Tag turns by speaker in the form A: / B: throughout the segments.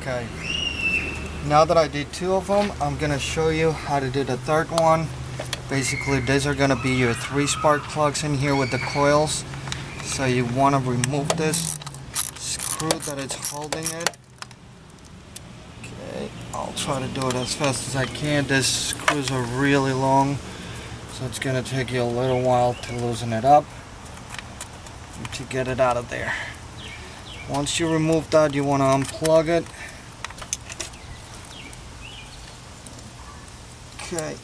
A: Okay, now that I did 2 of them, I'm gonna show you how to do the 3rd one. Basically, these are gonna be your 3 spark plugs in here with the coils. So you want to remove this screw that is holding it. Okay, I'll try to do it as fast as I can. These screws are really long, so it's gonna take you a little while to loosen it up and to get it out of there. Once you remove that, you want to unplug it. Okay,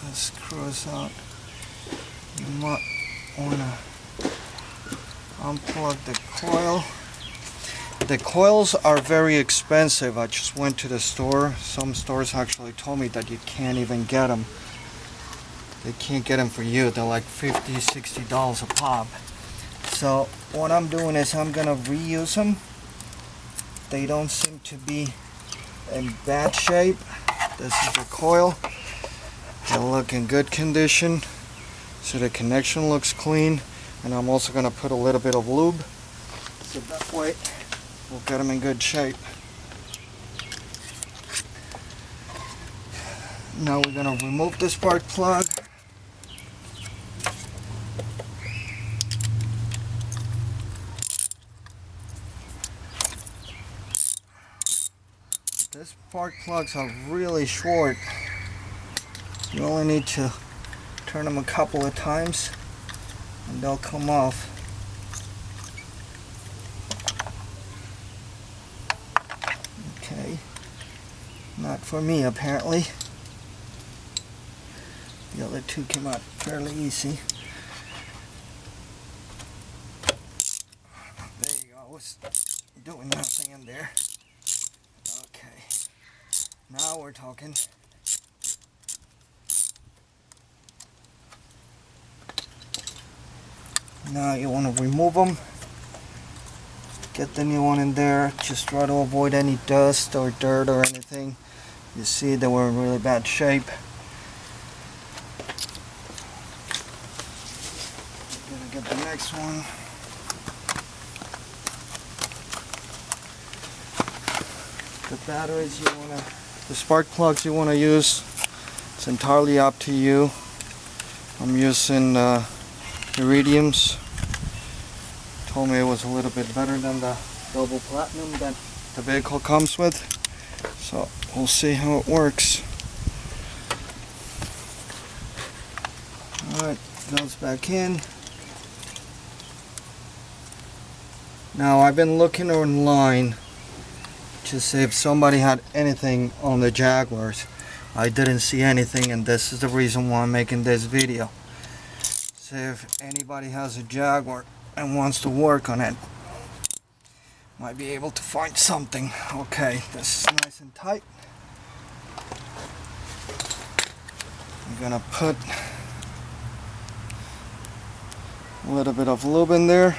A: the screw is out. You might want to unplug the coil. The coils are very expensive. I just went to the store. Some stores actually told me that you can't even get them. They can't get them for you. They're like $50, $60 a pop. So what I'm doing is I'm gonna reuse them. They don't seem to be in bad shape. This is the coil. They look in good condition. So the connection looks clean. And I'm also gonna put a little bit of lube. So that way we'll get them in good shape. Now we're gonna remove the spark plug. These spark plugs are really short. You only need to turn them a couple of times and they'll come off. Okay, not for me apparently. The other 2 came out fairly easy. There you go, it's doing nothing in there. Okay, now we're talking. Now you want to remove them. Get the new one in there. Just try to avoid any dust or dirt or anything. You see they were in really bad shape. I'm gonna get the next one. The batteries you wanna, the spark plugs you wanna use, it's entirely up to you. I'm using iridiums. Told me it was a little bit better than the double platinum that the vehicle comes with. So we'll see how it works. Alright, goes back in. Now I've been looking online to see if somebody had anything on the Jaguars. I didn't see anything, and this is the reason why I'm making this video. See if anybody has a Jaguar and wants to work on it. Might be able to find something. Okay, this is nice and tight. I'm gonna put a little bit of lube in there.